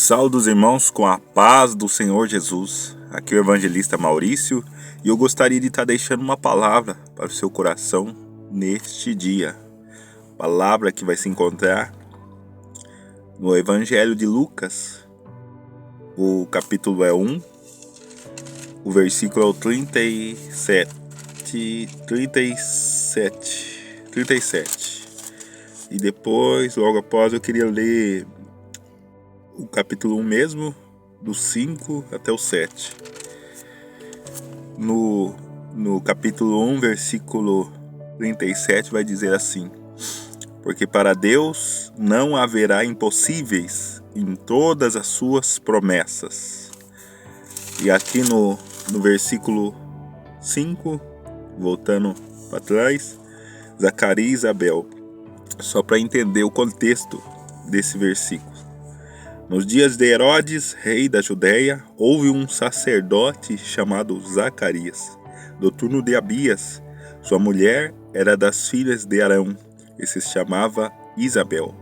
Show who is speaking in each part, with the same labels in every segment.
Speaker 1: Saúde os irmãos com a paz do Senhor Jesus. Aqui é o evangelista Maurício e eu gostaria de estar deixando uma palavra para o seu coração neste dia. Palavra que vai se encontrar no Evangelho de Lucas. O capítulo é 1, o versículo é o 37. E depois, logo após, eu queria ler o capítulo 1 mesmo, do 5 até o 7. No capítulo 1, versículo 37, vai dizer assim: porque para Deus não haverá impossíveis em todas as suas promessas. E aqui no versículo 5, voltando para trás, Zacarias e Isabel, só para entender o contexto desse versículo. Nos dias de Herodes, rei da Judéia, houve um sacerdote chamado Zacarias, do turno de Abias. Sua mulher era das filhas de Arão, e se chamava Isabel.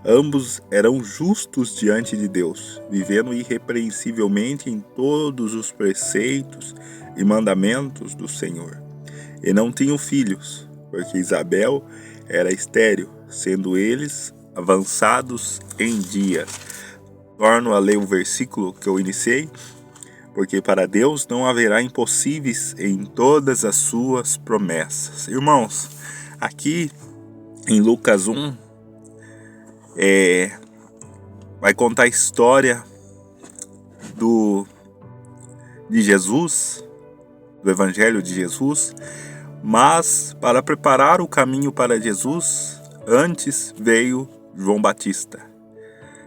Speaker 1: Ambos eram justos diante de Deus, vivendo irrepreensivelmente em todos os preceitos e mandamentos do Senhor. E não tinham filhos, porque Isabel era estéril, sendo eles avançados em dias. Torno a ler o versículo que eu iniciei, porque para Deus não haverá impossíveis em todas as suas promessas. Irmãos, aqui em Lucas 1, vai contar a história de Jesus, do Evangelho de Jesus, mas para preparar o caminho para Jesus, antes veio João Batista.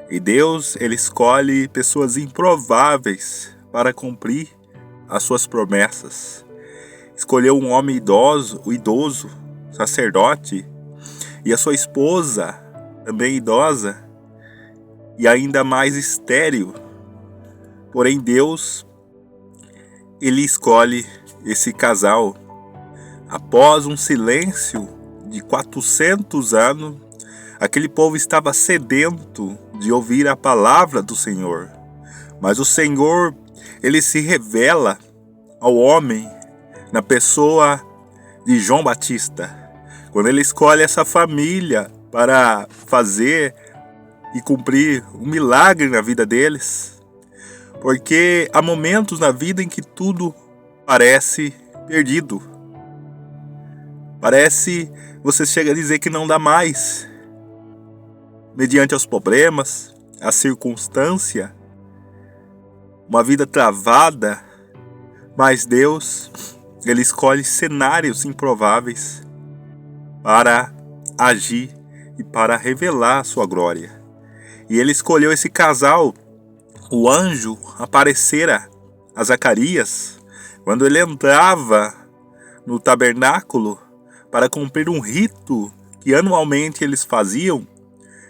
Speaker 1: E Deus, ele escolhe pessoas improváveis para cumprir as suas promessas. Escolheu um homem idoso, sacerdote, e a sua esposa, também idosa, e ainda mais estéril. Porém, Deus, ele escolhe esse casal. Após um silêncio de 400 anos, aquele povo estava sedento de ouvir a palavra do Senhor. Mas o Senhor, ele se revela ao homem na pessoa de João Batista. Quando ele escolhe essa família para fazer e cumprir um milagre na vida deles. Porque há momentos na vida em que tudo parece perdido. Parece, você chega a dizer que não dá mais. Mediante aos problemas, a circunstância, uma vida travada, mas Deus, ele escolhe cenários improváveis para agir e para revelar a sua glória. E ele escolheu esse casal. O anjo aparecera a Zacarias quando ele entrava no tabernáculo para cumprir um rito que anualmente eles faziam,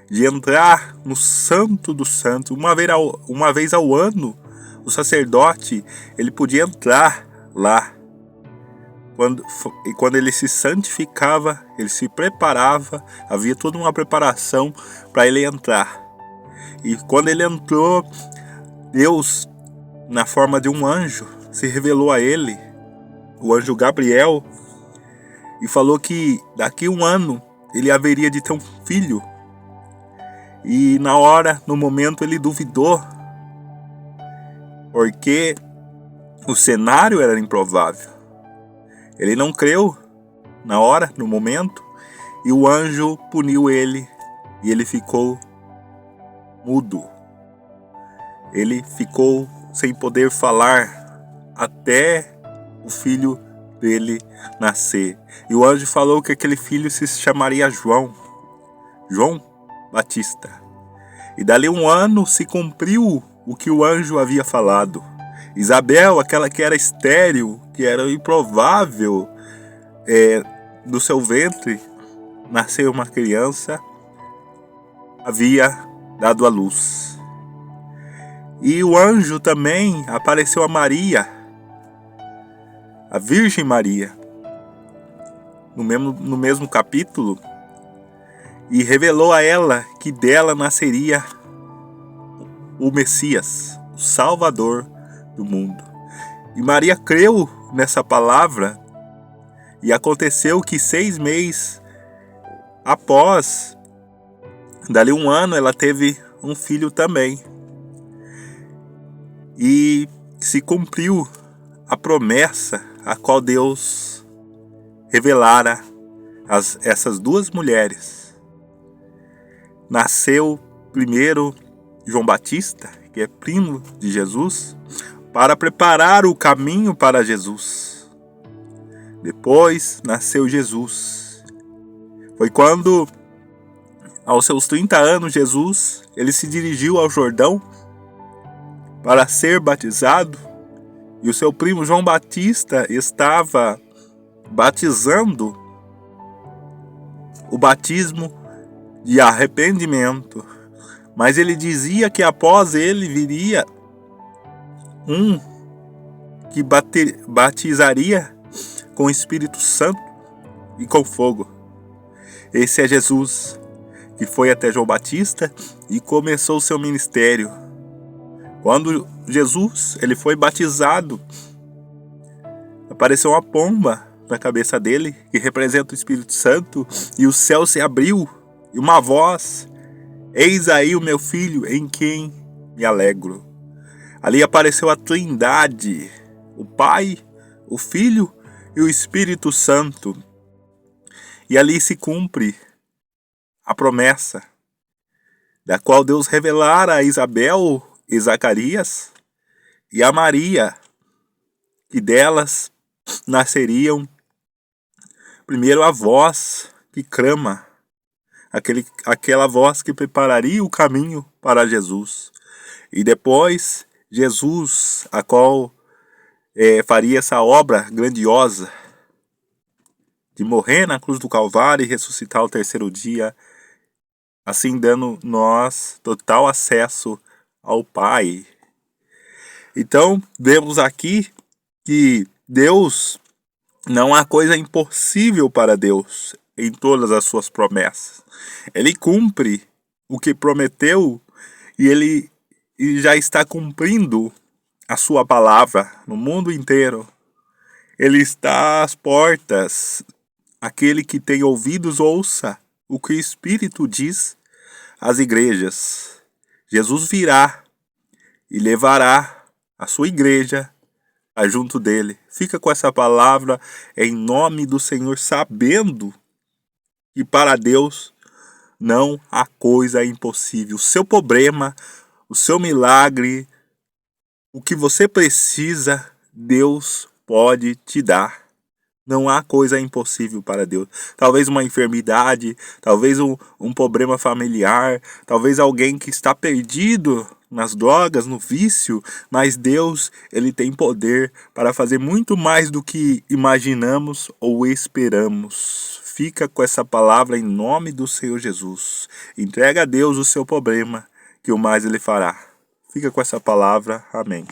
Speaker 1: de entrar no Santo dos Santos. Uma vez ao ano, o sacerdote, ele podia entrar lá. Quando ele se santificava, ele se preparava, havia toda uma preparação para ele entrar. E quando ele entrou, Deus, na forma de um anjo, se revelou a ele, o anjo Gabriel, e falou que daqui a um ano ele haveria de ter um filho. E no momento ele duvidou, porque o cenário era improvável. Ele não creu no momento, e o anjo puniu ele, e ele ficou mudo. Ele ficou sem poder falar até o filho dele nascer. E o anjo falou que aquele filho se chamaria João Batista. E dali um ano se cumpriu o que o anjo havia falado. Isabel, aquela que era estéril, que era improvável, do seu ventre nasceu uma criança, havia dado à luz. E o anjo também apareceu a Maria, a Virgem Maria, no mesmo capítulo, e revelou a ela que dela nasceria o Messias, o Salvador do mundo. E Maria creu nessa palavra, e aconteceu que 6 meses após, dali 1 ano, ela teve um filho também. E se cumpriu a promessa a qual Deus revelara a essas 2 mulheres. Nasceu primeiro João Batista, que é primo de Jesus, para preparar o caminho para Jesus. Depois nasceu Jesus. Foi quando, aos seus 30 anos, Jesus ele se dirigiu ao Jordão para ser batizado, e o seu primo João Batista estava batizando o batismo de arrependimento. Mas ele dizia que após ele viria um que batizaria com o Espírito Santo e com fogo. Esse é Jesus, que foi até João Batista e começou o seu ministério. Quando Jesus ele foi batizado, apareceu uma pomba na cabeça dele, que representa o Espírito Santo, e o céu se abriu, e uma voz: eis aí o meu filho, em quem me alegro. Ali apareceu a Trindade, o Pai, o Filho e o Espírito Santo. E ali se cumpre a promessa, da qual Deus revelara a Isabel e Zacarias e a Maria, que delas nasceriam primeiro a voz que clama, aquela voz que prepararia o caminho para Jesus. E depois Jesus, a qual faria essa obra grandiosa de morrer na cruz do Calvário e ressuscitar ao 3º dia, assim dando nós total acesso ao Pai. Então, vemos aqui que Deus, não há coisa impossível para Deus em todas as suas promessas. Ele cumpre o que prometeu, e ele já está cumprindo a sua palavra no mundo inteiro. Ele está às portas. Aquele que tem ouvidos, ouça o que o Espírito diz às igrejas. Jesus virá e levará a sua igreja junto dele. Fica com essa palavra em nome do Senhor, sabendo que para Deus não há coisa impossível. O seu problema, o seu milagre, o que você precisa, Deus pode te dar. Não há coisa impossível para Deus. Talvez uma enfermidade, talvez um problema familiar, talvez alguém que está perdido nas drogas, no vício, mas Deus, ele tem poder para fazer muito mais do que imaginamos ou esperamos. Fica com essa palavra em nome do Senhor Jesus. Entrega a Deus o seu problema, que o mais ele fará. Fica com essa palavra. Amém.